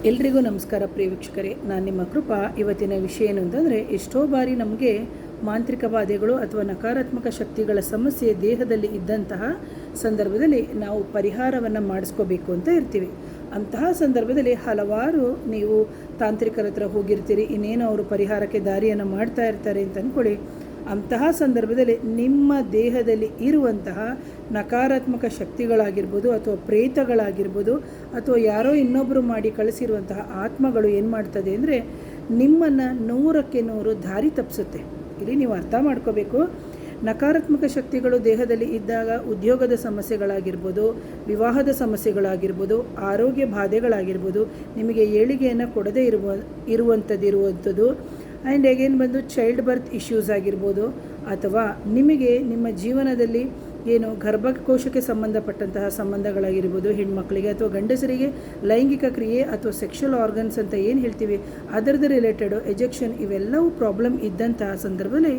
ಎಲ್ರಿಗೂ ನಮಸ್ಕಾರ ಪ್ರಿಯ ವೀಕ್ಷಕರೇ, ನಾನು ನಿಮ್ಮ ಕೃಪಾ. ಇವತ್ತಿನ ವಿಷಯ ಏನು ಅಂತಂದರೆ, ಎಷ್ಟೋ ಬಾರಿ ನಮಗೆ ಮಾಂತ್ರಿಕ ಬಾಧೆಗಳು ಅಥವಾ ನಕಾರಾತ್ಮಕ ಶಕ್ತಿಗಳ ಸಮಸ್ಯೆ ದೇಹದಲ್ಲಿ ಇದ್ದಂತಹ ಸಂದರ್ಭದಲ್ಲಿ ನಾವು ಪರಿಹಾರವನ್ನು ಮಾಡಿಸ್ಕೋಬೇಕು ಅಂತ ಇರ್ತೀವಿ. ಅಂತಹ ಸಂದರ್ಭದಲ್ಲಿ ಹಲವಾರು ನೀವು ತಾಂತ್ರಿಕರ ಹತ್ರ ಹೋಗಿರ್ತೀರಿ, ಇನ್ನೇನು ಅವರು ಪರಿಹಾರಕ್ಕೆ ದಾರಿಯನ್ನು ಮಾಡ್ತಾ ಇರ್ತಾರೆ ಅಂತ ಅಂದ್ಕೊಳ್ಳಿ. ಅಂತಹ ಸಂದರ್ಭದಲ್ಲಿ ನಿಮ್ಮ ದೇಹದಲ್ಲಿ ಇರುವಂತಹ ನಕಾರಾತ್ಮಕ ಶಕ್ತಿಗಳಾಗಿರ್ಬೋದು ಅಥವಾ ಪ್ರೇತಗಳಾಗಿರ್ಬೋದು ಅಥವಾ ಯಾರೋ ಇನ್ನೊಬ್ಬರು ಮಾಡಿ ಕಳಿಸಿರುವಂತಹ ಆತ್ಮಗಳು ಏನು ಮಾಡ್ತದೆ ಅಂದರೆ ನಿಮ್ಮನ್ನು 100ಕ್ಕೆ 100 ದಾರಿ ತಪ್ಪಿಸುತ್ತೆ. ಇಲ್ಲಿ ನೀವು ಅರ್ಥ ಮಾಡ್ಕೋಬೇಕು, ನಕಾರಾತ್ಮಕ ಶಕ್ತಿಗಳು ದೇಹದಲ್ಲಿ ಇದ್ದಾಗ ಉದ್ಯೋಗದ ಸಮಸ್ಯೆಗಳಾಗಿರ್ಬೋದು, ವಿವಾಹದ ಸಮಸ್ಯೆಗಳಾಗಿರ್ಬೋದು, ಆರೋಗ್ಯ ಬಾಧೆಗಳಾಗಿರ್ಬೋದು, ನಿಮಗೆ ಏಳಿಗೆಯನ್ನು ಕೊಡದೇ ಇರುವಂಥದ್ದು ಆ್ಯಂಡ್ ಅಗೇನ್ ಬಂದು ಚೈಲ್ಡ್ ಬರ್ತ್ ಇಶ್ಯೂಸ್ ಆಗಿರ್ಬೋದು, ಅಥವಾ ನಿಮಗೆ ನಿಮ್ಮ ಜೀವನದಲ್ಲಿ ಏನು ಗರ್ಭಕೋಶಕ್ಕೆ ಸಂಬಂಧಪಟ್ಟಂತಹ ಸಂಬಂಧಗಳಾಗಿರ್ಬೋದು, ಹೆಣ್ಮಕ್ಳಿಗೆ ಅಥವಾ ಗಂಡಸರಿಗೆ ಲೈಂಗಿಕ ಕ್ರಿಯೆ ಅಥವಾ ಸೆಕ್ಷುವಲ್ ಆರ್ಗನ್ಸ್ ಅಂತ ಏನು ಹೇಳ್ತೀವಿ ಅದರದ್ದು ರಿಲೇಟೆಡು ಎಜೆಕ್ಷನ್, ಇವೆಲ್ಲವೂ ಪ್ರಾಬ್ಲಮ್ ಇದ್ದಂತಹ ಸಂದರ್ಭದಲ್ಲಿ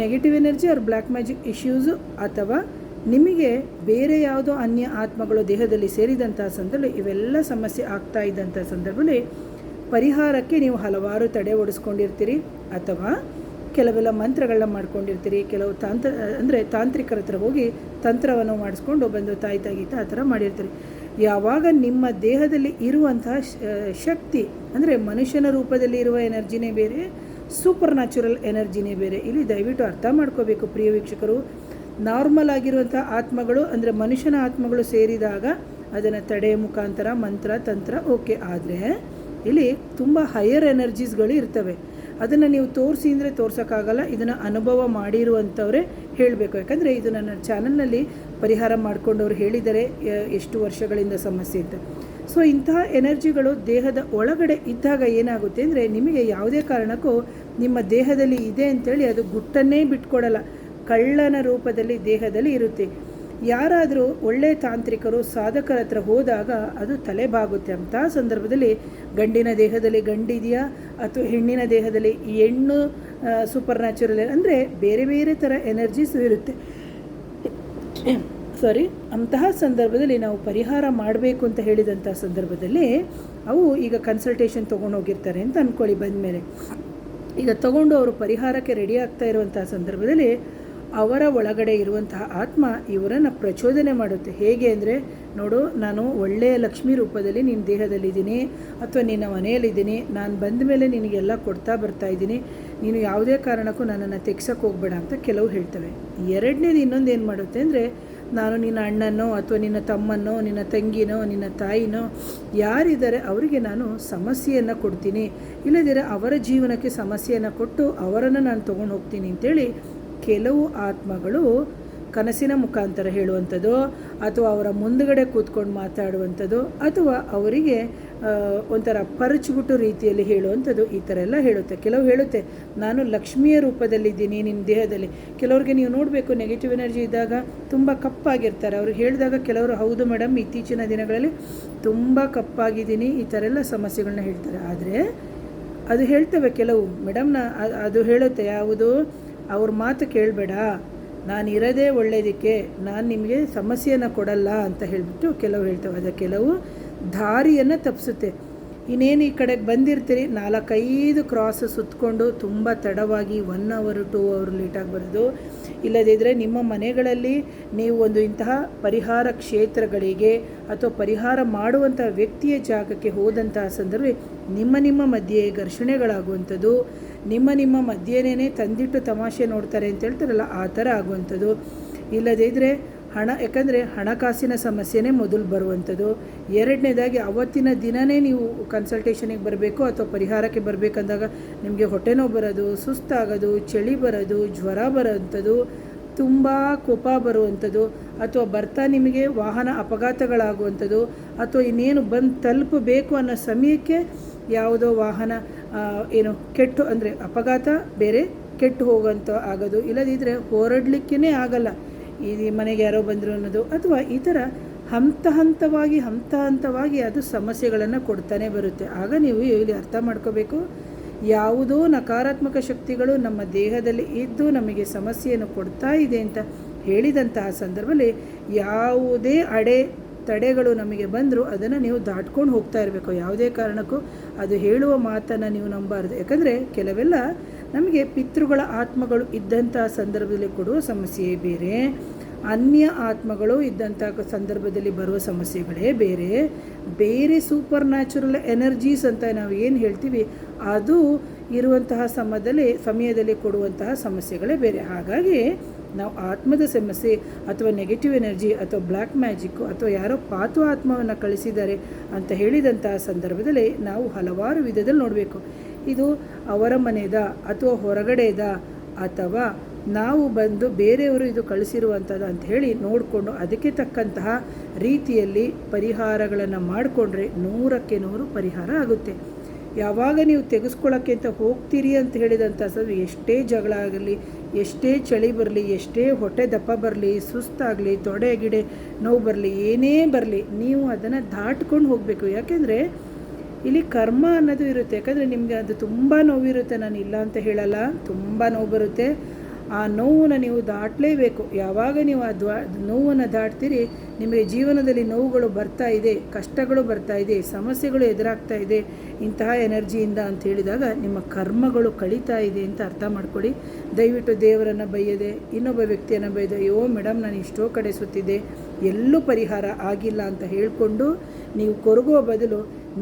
negative energy or black magic issues ಅಥವಾ ನಿಮಗೆ ಬೇರೆ ಯಾವುದೋ ಅನ್ಯ ಆತ್ಮಗಳು ದೇಹದಲ್ಲಿ ಸೇರಿದಂತಹ ಸಂದರ್ಭದಲ್ಲಿ ಇವೆಲ್ಲ ಸಮಸ್ಯೆ ಆಗ್ತಾ ಇದ್ದಂಥ ಸಂದರ್ಭದಲ್ಲಿ ಪರಿಹಾರಕ್ಕೆ ನೀವು ಹಲವಾರು ತಡೆ ಓಡಿಸ್ಕೊಂಡಿರ್ತೀರಿ ಅಥವಾ ಕೆಲವೆಲ್ಲ ಮಂತ್ರಗಳನ್ನ ಮಾಡ್ಕೊಂಡಿರ್ತೀರಿ. ಕೆಲವು ತಾಂತ್ರಿಕರ ಹತ್ರ ಹೋಗಿ ತಂತ್ರವನ್ನು ಮಾಡಿಸ್ಕೊಂಡು ಬಂದು ತಾಯಿ ಗೀತ ಆ ಥರ ಮಾಡಿರ್ತೀರಿ. ಯಾವಾಗ ನಿಮ್ಮ ದೇಹದಲ್ಲಿ ಇರುವಂತಹ ಶಕ್ತಿ ಅಂದರೆ ಮನುಷ್ಯನ ರೂಪದಲ್ಲಿ ಇರುವ ಎನರ್ಜಿನೇ ಬೇರೆ, ಸೂಪರ್ ನ್ಯಾಚುರಲ್ ಎನರ್ಜಿನೇ ಬೇರೆ. ಇಲ್ಲಿ ದಯವಿಟ್ಟು ಅರ್ಥ ಮಾಡ್ಕೋಬೇಕು ಪ್ರಿಯ ವೀಕ್ಷಕರು. ನಾರ್ಮಲ್ ಆಗಿರುವಂಥ ಆತ್ಮಗಳು ಅಂದರೆ ಮನುಷ್ಯನ ಆತ್ಮಗಳು ಸೇರಿದಾಗ ಅದನ್ನು ತಡೆಯ ಮುಖಾಂತರ ಮಂತ್ರ ತಂತ್ರ ಓಕೆ, ಆದರೆ ಇಲ್ಲಿ ತುಂಬ ಹೈಯರ್ ಎನರ್ಜೀಸ್ಗಳು ಇರ್ತವೆ. ಅದನ್ನು ನೀವು ತೋರಿಸಿ ಅಂದರೆ ತೋರ್ಸೋಕ್ಕಾಗಲ್ಲ, ಇದನ್ನು ಅನುಭವ ಮಾಡಿರುವಂಥವರೇ ಹೇಳಬೇಕು. ಯಾಕಂದರೆ ಇದು ನನ್ನ ಚಾನಲ್ನಲ್ಲಿ ಪರಿಹಾರ ಮಾಡಿಕೊಂಡವ್ರು ಹೇಳಿದ್ದಾರೆ ಎಷ್ಟು ವರ್ಷಗಳಿಂದ ಸಮಸ್ಯೆ ಅಂತ. ಸೊ ಇಂತಹ ಎನರ್ಜಿಗಳು ದೇಹದ ಒಳಗಡೆ ಇದ್ದಾಗ ಏನಾಗುತ್ತೆ ಅಂದರೆ ನಿಮಗೆ ಯಾವುದೇ ಕಾರಣಕ್ಕೂ ನಿಮ್ಮ ದೇಹದಲ್ಲಿ ಇದೆ ಅಂಥೇಳಿ ಅದು ಗುಟ್ಟನ್ನೇ ಬಿಟ್ಕೊಡಲ್ಲ, ಕಳ್ಳನ ರೂಪದಲ್ಲಿ ದೇಹದಲ್ಲಿ ಇರುತ್ತೆ. ಯಾರಾದರೂ ಒಳ್ಳೆಯ ತಾಂತ್ರಿಕರು ಸಾಧಕರ ಹತ್ರ ಹೋದಾಗ ಅದು ತಲೆಬಾಗುತ್ತೆ. ಅಂತಹ ಸಂದರ್ಭದಲ್ಲಿ ಗಂಡಿನ ದೇಹದಲ್ಲಿ ಗಂಡಿದೆಯಾ ಅಥವಾ ಹೆಣ್ಣಿನ ದೇಹದಲ್ಲಿ ಹೆಣ್ಣು ಸೂಪರ್ ನ್ಯಾಚುರಲ್ ಅಂದರೆ ಬೇರೆ ಬೇರೆ ಥರ ಎನರ್ಜೀಸು ಇರುತ್ತೆ. ಅಂತಹ ಸಂದರ್ಭದಲ್ಲಿ ನಾವು ಪರಿಹಾರ ಮಾಡಬೇಕು ಅಂತ ಹೇಳಿದಂಥ ಸಂದರ್ಭದಲ್ಲಿ ಅವು ಈಗ ಕನ್ಸಲ್ಟೇಷನ್ ತೊಗೊಂಡೋಗಿರ್ತಾರೆ ಅಂತ ಅಂದ್ಕೊಳ್ಳಿ. ಬಂದಮೇಲೆ ಈಗ ತೊಗೊಂಡು ಅವರು ಪರಿಹಾರಕ್ಕೆ ರೆಡಿ ಆಗ್ತಾ ಇರುವಂತಹ ಸಂದರ್ಭದಲ್ಲಿ ಅವರ ಒಳಗಡೆ ಇರುವಂತಹ ಆತ್ಮ ಇವರನ್ನು ಪ್ರಚೋದನೆ ಮಾಡುತ್ತೆ. ಹೇಗೆ ಅಂದರೆ, ನೋಡು, ನಾನು ಒಳ್ಳೆಯ ಲಕ್ಷ್ಮೀ ರೂಪದಲ್ಲಿ ನಿನ್ನ ದೇಹದಲ್ಲಿದ್ದೀನಿ ಅಥವಾ ನಿನ್ನ ಮನೆಯಲ್ಲಿದ್ದೀನಿ, ನಾನು ಬಂದ ಮೇಲೆ ನಿನಗೆಲ್ಲ ಕೊಡ್ತಾ ಬರ್ತಾಯಿದ್ದೀನಿ, ನೀನು ಯಾವುದೇ ಕಾರಣಕ್ಕೂ ನನ್ನನ್ನು ತೆಗ್ಸೋಕ್ಕೆ ಹೋಗಬೇಡ ಅಂತ ಕೆಲವು ಹೇಳ್ತವೆ. ಎರಡನೇದು ಇನ್ನೊಂದು ಏನು ಮಾಡುತ್ತೆ ಅಂದರೆ, ನಾನು ನಿನ್ನ ಅಣ್ಣನೋ ಅಥವಾ ನಿನ್ನ ತಮ್ಮನೋ ನಿನ್ನ ತಂಗಿನೋ ನಿನ್ನ ತಾಯಿನೋ ಯಾರಿದ್ದಾರೆ ಅವರಿಗೆ ನಾನು ಸಮಸ್ಯೆಯನ್ನು ಕೊಡ್ತೀನಿ, ಇಲ್ಲದಿದ್ದರೆ ಅವರ ಜೀವನಕ್ಕೆ ಸಮಸ್ಯೆಯನ್ನು ಕೊಟ್ಟು ಅವರನ್ನು ನಾನು ತೊಗೊಂಡು ಹೋಗ್ತೀನಿ ಅಂತೇಳಿ ಕೆಲವು ಆತ್ಮಗಳು ಕನಸಿನ ಮುಖಾಂತರ ಹೇಳುವಂಥದ್ದು ಅಥವಾ ಅವರ ಮುಂದುಗಡೆ ಕೂತ್ಕೊಂಡು ಮಾತಾಡುವಂಥದ್ದು ಅಥವಾ ಅವರಿಗೆ ಒಂಥರ ಪರಚಿಬಿಟ್ಟು ರೀತಿಯಲ್ಲಿ ಹೇಳುವಂಥದ್ದು, ಈ ಥರ ಎಲ್ಲ ಹೇಳುತ್ತೆ. ಕೆಲವು ಹೇಳುತ್ತೆ ನಾನು ಲಕ್ಷ್ಮಿಯ ರೂಪದಲ್ಲಿದ್ದೀನಿ ನಿನ್ನ ದೇಹದಲ್ಲಿ. ಕೆಲವ್ರಿಗೆ ನೀವು ನೋಡಬೇಕು, ನೆಗೆಟಿವ್ ಎನರ್ಜಿ ಇದ್ದಾಗ ತುಂಬ ಕಪ್ಪಾಗಿರ್ತಾರೆ. ಅವ್ರಿಗೆ ಹೇಳಿದಾಗ ಕೆಲವರು ಹೌದು ಮೇಡಮ್, ಇತ್ತೀಚಿನ ದಿನಗಳಲ್ಲಿ ತುಂಬ ಕಪ್ಪಾಗಿದ್ದೀನಿ, ಈ ಥರ ಎಲ್ಲ ಸಮಸ್ಯೆಗಳನ್ನ ಹೇಳ್ತಾರೆ. ಆದರೆ ಅದು ಹೇಳ್ತವೆ ಕೆಲವು, ಮೇಡಮ್ ಅದು ಹೇಳುತ್ತೆ ಯಾವುದು, ಅವ್ರ ಮಾತು ಕೇಳಬೇಡ, ನಾನು ಇರೋದೇ ಒಳ್ಳೆಯದಕ್ಕೆ, ನಾನು ನಿಮಗೆ ಸಮಸ್ಯೆಯನ್ನು ಕೊಡಲ್ಲ ಅಂತ ಹೇಳಿಬಿಟ್ಟು ಕೆಲವು ಹೇಳ್ತವೆ. ಅದು ಕೆಲವು ದಾರಿಯನ್ನು ತಪ್ಪಿಸುತ್ತೆ. ಇನ್ನೇನು ಈ ಕಡೆಗೆ ಬಂದಿರ್ತೀರಿ, 4-5 ಕ್ರಾಸ್ ಸುತ್ತಕೊಂಡು ತುಂಬ ತಡವಾಗಿ 1 hour 2 hour ಲೇಟಾಗಿ ಬರೋದು. ಇಲ್ಲದಿದ್ದರೆ ನಿಮ್ಮ ಮನೆಗಳಲ್ಲಿ ನೀವು ಒಂದು ಇಂತಹ ಪರಿಹಾರ ಕ್ಷೇತ್ರಗಳಿಗೆ ಅಥವಾ ಪರಿಹಾರ ಮಾಡುವಂಥ ವ್ಯಕ್ತಿಯ ಜಾಗಕ್ಕೆ ಹೋದಂತಹ ಸಂದರ್ಭ ನಿಮ್ಮ ಮಧ್ಯೆ ಘರ್ಷಣೆಗಳಾಗುವಂಥದ್ದು, ನಿಮ್ಮ ಮಧ್ಯೆನೇ ತಂದಿಟ್ಟು ತಮಾಷೆ ನೋಡ್ತಾರೆ ಅಂತ ಹೇಳ್ತಾರಲ್ಲ ಆ ಥರ ಆಗುವಂಥದ್ದು. ಇಲ್ಲದಿದ್ದರೆ ಯಾಕಂದರೆ ಹಣಕಾಸಿನ ಸಮಸ್ಯೆನೇ ಮೊದಲು ಬರುವಂಥದ್ದು. ಎರಡನೇದಾಗಿ ಅವತ್ತಿನ ದಿನವೇ ನೀವು ಕನ್ಸಲ್ಟೇಷನಿಗೆ ಬರಬೇಕು ಅಥವಾ ಪರಿಹಾರಕ್ಕೆ ಬರಬೇಕಂದಾಗ ನಿಮಗೆ ಹೊಟ್ಟೆ ನೋವು ಬರೋದು, ಸುಸ್ತಾಗೋದು, ಚಳಿ ಬರೋದು, ಜ್ವರ ಬರೋವಂಥದ್ದು, ತುಂಬ ಕೋಪ ಬರುವಂಥದ್ದು, ಅಥವಾ ಬರ್ತಾ ನಿಮಗೆ ವಾಹನ ಅಪಘಾತಗಳಾಗುವಂಥದ್ದು, ಅಥವಾ ಇನ್ನೇನು ಬಂದು ತಲುಪಬೇಕು ಅನ್ನೋ ಸಮಯಕ್ಕೆ ಯಾವುದೋ ವಾಹನ ಕೆಟ್ಟು ಅಂದರೆ ಅಪಘಾತ ಬೇರೆ ಕೆಟ್ಟು ಹೋಗೋಂಥ ಆಗೋದು, ಇಲ್ಲದಿದ್ದರೆ ಹೊರಡಲಿಕ್ಕೇ ಆಗಲ್ಲ, ಈ ಮನೆಗೆ ಯಾರೋ ಬಂದರು ಅನ್ನೋದು, ಅಥವಾ ಈ ಥರ ಹಂತ ಹಂತವಾಗಿ ಅದು ಸಮಸ್ಯೆಗಳನ್ನು ಕೊಡ್ತಾನೆ ಬರುತ್ತೆ. ಆಗ ನೀವು ಇಲ್ಲಿ ಅರ್ಥ ಮಾಡ್ಕೋಬೇಕು, ಯಾವುದೋ ನಕಾರಾತ್ಮಕ ಶಕ್ತಿಗಳು ನಮ್ಮ ದೇಹದಲ್ಲಿ ಇದ್ದು ನಮಗೆ ಸಮಸ್ಯೆಯನ್ನು ಕೊಡ್ತಾ ಇದೆ ಅಂತ ಹೇಳಿದಂತಹ ಸಂದರ್ಭದಲ್ಲಿ ಯಾವುದೇ ತಡೆಗಳು ನಮಗೆ ಬಂದರೂ ಅದನ್ನು ನೀವು ದಾಟ್ಕೊಂಡು ಹೋಗ್ತಾ ಇರಬೇಕು. ಯಾವುದೇ ಕಾರಣಕ್ಕೂ ಅದು ಹೇಳುವ ಮಾತನ್ನು ನೀವು ನಂಬಾರ್ದು. ಯಾಕಂದರೆ ಕೆಲವೆಲ್ಲ ನಮಗೆ ಪಿತೃಗಳ ಆತ್ಮಗಳು ಇದ್ದಂಥ ಸಂದರ್ಭದಲ್ಲಿ ಕೊಡುವ ಸಮಸ್ಯೆಯೇ ಬೇರೆ, ಅನ್ಯ ಆತ್ಮಗಳು ಇದ್ದಂಥ ಸಂದರ್ಭದಲ್ಲಿ ಬರುವ ಸಮಸ್ಯೆಗಳೇ ಬೇರೆ, ಬೇರೆ ಸೂಪರ್ ನ್ಯಾಚುರಲ್ ಎನರ್ಜೀಸ್ ಅಂತ ನಾವು ಏನು ಹೇಳ್ತೀವಿ ಅದು ಇರುವಂತಹ ಸಮಯದಲ್ಲಿ ಕೊಡುವಂತಹ ಸಮಸ್ಯೆಗಳೇ ಬೇರೆ. ಹಾಗಾಗಿ ನಾವು ಆತ್ಮದ ಸಮಸ್ಯೆ ಅಥವಾ ನೆಗೆಟಿವ್ ಎನರ್ಜಿ ಅಥವಾ ಬ್ಲ್ಯಾಕ್ ಮ್ಯಾಜಿಕ್ಕು ಅಥವಾ ಯಾರೋ ಪಾತು ಆತ್ಮವನ್ನು ಕಳಿಸಿದ್ದಾರೆ ಅಂತ ಹೇಳಿದಂತಹ ಸಂದರ್ಭದಲ್ಲಿ ನಾವು ಹಲವಾರು ವಿಧದಲ್ಲಿ ನೋಡಬೇಕು. ಇದು ಅವರ ಮನೆಯದ ಅಥವಾ ಹೊರಗಡೆದ ಅಥವಾ ನಾವು ಬಂದು ಬೇರೆಯವರು ಇದು ಕಳಿಸಿರುವಂಥದ್ದು ಅಂತ ಹೇಳಿ ನೋಡಿಕೊಂಡು ಅದಕ್ಕೆ ತಕ್ಕಂತಹ ರೀತಿಯಲ್ಲಿ ಪರಿಹಾರಗಳನ್ನು ಮಾಡಿಕೊಂಡ್ರೆ 100ಕ್ಕೆ 100 ಪರಿಹಾರ ಆಗುತ್ತೆ. ಯಾವಾಗ ನೀವು ತೆಗೆಸ್ಕೊಳ್ಳೋಕ್ಕೆ ಅಂತ ಹೋಗ್ತೀರಿ ಅಂತ ಹೇಳಿದಂಥ ಎಷ್ಟೇ ಜಗಳ ಆಗಲಿ, ಎಷ್ಟೇ ಚಳಿ ಬರಲಿ, ಎಷ್ಟೇ ಹೊಟ್ಟೆ ದಪ್ಪ ಬರಲಿ, ಸುಸ್ತಾಗಲಿ, ತೊಡೆ ಗಿಡೆ ನೋವು ಬರಲಿ, ಏನೇ ಬರಲಿ, ನೀವು ಅದನ್ನು ದಾಟ್ಕೊಂಡು ಹೋಗಬೇಕು. ಯಾಕೆಂದರೆ ಇಲ್ಲಿ ಕರ್ಮ ಅನ್ನೋದು ಇರುತ್ತೆ. ಯಾಕಂದರೆ ನಿಮಗೆ ಅದು ತುಂಬ ನೋವಿರುತ್ತೆ, ನಾನು ಇಲ್ಲ ಅಂತ ಹೇಳಲ್ಲ, ತುಂಬ ನೋವು ಬರುತ್ತೆ. ಆ ನೋವನ್ನು ನೀವು ದಾಟಲೇಬೇಕು. ಯಾವಾಗ ನೀವು ಆ ನೋವನ್ನು ದಾಟ್ತೀರಿ, ನಿಮಗೆ ಜೀವನದಲ್ಲಿ ನೋವುಗಳು ಬರ್ತಾ ಇದೆ, ಕಷ್ಟಗಳು ಬರ್ತಾ ಇದೆ, ಸಮಸ್ಯೆಗಳು ಎದುರಾಗ್ತಾ ಇದೆ ಇಂತಹ ಎನರ್ಜಿಯಿಂದ ಅಂತ ಹೇಳಿದಾಗ ನಿಮ್ಮ ಕರ್ಮಗಳು ಕಳೀತಾ ಇದೆ ಅಂತ ಅರ್ಥ ಮಾಡ್ಕೊಳ್ಳಿ. ದಯವಿಟ್ಟು ದೇವರನ್ನು ಬೈಯದೆ ಇನ್ನೊಬ್ಬ ವ್ಯಕ್ತಿಯನ್ನು ಬೈದೆ, ಅಯ್ಯೋ ಮೇಡಮ್ ನಾನು ಇಷ್ಟೋ ಕಡೆ ಸುತ್ತಿದ್ದೆ ಎಲ್ಲೂ ಪರಿಹಾರ ಆಗಿಲ್ಲ ಅಂತ ಹೇಳಿಕೊಂಡು ನೀವು ಕೊರಗುವ ಬದಲು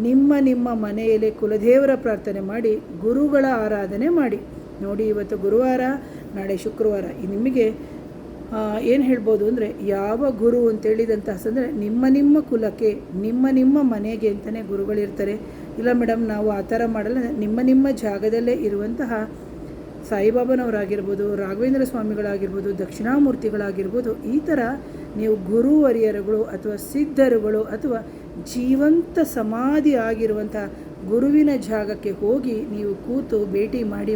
ನಿಮ್ಮ ಮನೆಯಲ್ಲಿ ಕುಲದೇವರ ಪ್ರಾರ್ಥನೆ ಮಾಡಿ ಗುರುಗಳ ಆರಾಧನೆ ಮಾಡಿ. ನೋಡಿ, ಇವತ್ತು ಗುರುವಾರ, ನಾಳೆ ಶುಕ್ರವಾರ. ನಿಮಗೆ ಏನು ಹೇಳ್ಬೋದು ಅಂದರೆ ಯಾವ ಗುರು ಅಂತೇಳಿದಂಥ ಅಂದರೆ ನಿಮ್ಮ ಕುಲಕ್ಕೆ ನಿಮ್ಮ ಮನೆಗೆ ಅಂತಲೇ ಗುರುಗಳಿರ್ತಾರೆ. ಇಲ್ಲ ಮೇಡಮ್ ನಾವು ಆ ಥರ ಮಾಡಲ್ಲ, ನಿಮ್ಮ ಜಾಗದಲ್ಲೇ ಇರುವಂತಹ ಸಾಯಿಬಾಬನವರಾಗಿರ್ಬೋದು, ರಾಘವೇಂದ್ರ ಸ್ವಾಮಿಗಳಾಗಿರ್ಬೋದು, ದಕ್ಷಿಣಾಮೂರ್ತಿಗಳಾಗಿರ್ಬೋದು, ಈ ಥರ ನೀವು ಗುರುವರಿಯರುಗಳು ಅಥವಾ ಸಿದ್ಧರುಗಳು ಅಥವಾ ಜೀವಂತ ಸಮಾಧಿ ಆಗಿರುವಂಥ ಗುರುವಿನ ಜಾಗಕ್ಕೆ ಹೋಗಿ ನೀವು ಕೂತು ಭೇಟಿ ಮಾಡಿ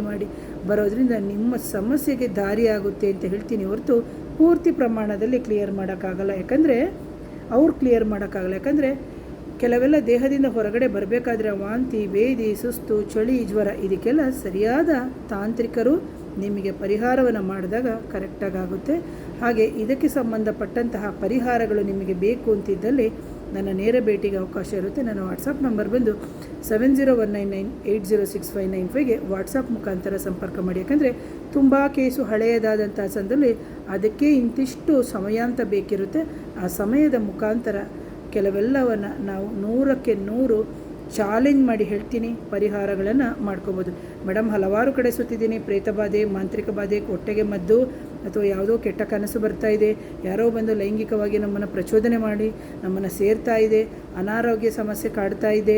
ಬರೋದ್ರಿಂದ ನಿಮ್ಮ ಸಮಸ್ಯೆಗೆ ದಾರಿಯಾಗುತ್ತೆ ಅಂತ ಹೇಳ್ತೀನಿ ಹೊರತು ಪೂರ್ತಿ ಪ್ರಮಾಣದಲ್ಲಿ ಕ್ಲಿಯರ್ ಮಾಡೋಕ್ಕಾಗಲ್ಲ. ಯಾಕಂದರೆ ಅವ್ರು ಕ್ಲಿಯರ್ ಮಾಡೋಕ್ಕಾಗಲ್ಲ. ಯಾಕಂದರೆ ಕೆಲವೆಲ್ಲ ದೇಹದಿಂದ ಹೊರಗಡೆ ಬರಬೇಕಾದ್ರೆ ವಾಂತಿ, ಭೇದಿ, ಸುಸ್ತು, ಚಳಿ, ಜ್ವರ ಇದಕ್ಕೆಲ್ಲ ಸರಿಯಾದ ತಾಂತ್ರಿಕರು ನಿಮಗೆ ಪರಿಹಾರವನ್ನು ಮಾಡಿದಾಗ ಕರೆಕ್ಟಾಗುತ್ತೆ. ಹಾಗೆ ಇದಕ್ಕೆ ಸಂಬಂಧಪಟ್ಟಂತಹ ಪರಿಹಾರಗಳು ನಿಮಗೆ ಬೇಕು ಅಂತಿದ್ದಲ್ಲಿ ನನ್ನ ನೇರ ಭೇಟಿಗೆ ಅವಕಾಶ ಇರುತ್ತೆ. ನನ್ನ ವಾಟ್ಸಪ್ ನಂಬರ್ ಬಂದು 701998065995ಗೆ ವಾಟ್ಸಪ್ ಮುಖಾಂತರ ಸಂಪರ್ಕ ಮಾಡಿ. ಯಾಕಂದರೆ ತುಂಬ ಕೇಸು ಹಳೆಯದಾದಂಥ ಸಂದರ್ಭದಲ್ಲಿ ಅದಕ್ಕೆ ಇಂತಿಷ್ಟು ಸಮಯ ಅಂತ ಬೇಕಿರುತ್ತೆ. ಆ ಸಮಯದ ಮುಖಾಂತರ ಕೆಲವೆಲ್ಲವನ್ನು ನಾವು 100ಕ್ಕೆ 100 ಚಾಲೆಂಜ್ ಮಾಡಿ ಹೇಳ್ತೀನಿ, ಪರಿಹಾರಗಳನ್ನು ಮಾಡ್ಕೋಬೋದು. ಮೇಡಮ್ ಹಲವಾರು ಕಡೆ ಸುತ್ತಿದ್ದೀನಿ, ಪ್ರೇತ ಬಾಧೆ, ಮಾಂತ್ರಿಕ ಬಾಧೆ, ಹೊಟ್ಟೆಗೆ ಮದ್ದು ಅಥವಾ ಯಾವುದೋ ಕೆಟ್ಟ ಕನಸು ಬರ್ತಾ ಇದೆ, ಯಾರೋ ಬಂದು ಲೈಂಗಿಕವಾಗಿ ನಮ್ಮನ್ನು ಪ್ರಚೋದನೆ ಮಾಡಿ ನಮ್ಮನ್ನು ಸೇರ್ತಾ ಇದೆ, ಅನಾರೋಗ್ಯ ಸಮಸ್ಯೆ ಕಾಡ್ತಾ ಇದೆ,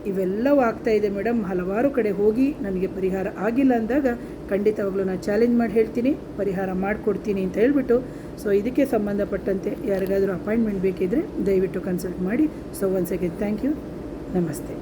ಇವೆಲ್ಲವೂ ಆಗ್ತಾ ಇದೆ ಮೇಡಮ್, ಹಲವಾರು ಕಡೆ ಹೋಗಿ ನನಗೆ ಪರಿಹಾರ ಆಗಿಲ್ಲ ಅಂದಾಗ ಖಂಡಿತವಾಗ್ಲೂ ನಾನು ಚಾಲೆಂಜ್ ಮಾಡಿ ಹೇಳ್ತೀನಿ, ಪರಿಹಾರ ಮಾಡಿಕೊಡ್ತೀನಿ ಅಂತ ಹೇಳ್ಬಿಟ್ಟು. ಸೊ ಇದಕ್ಕೆ ಸಂಬಂಧಪಟ್ಟಂತೆ ಯಾರಿಗಾದರೂ ಅಪಾಯಿಂಟ್ಮೆಂಟ್ ಬೇಕಿದ್ದರೆ ದಯವಿಟ್ಟು ಕನ್ಸಲ್ಟ್ ಮಾಡಿ. So once again thank you. ನಮಸ್ತೆ.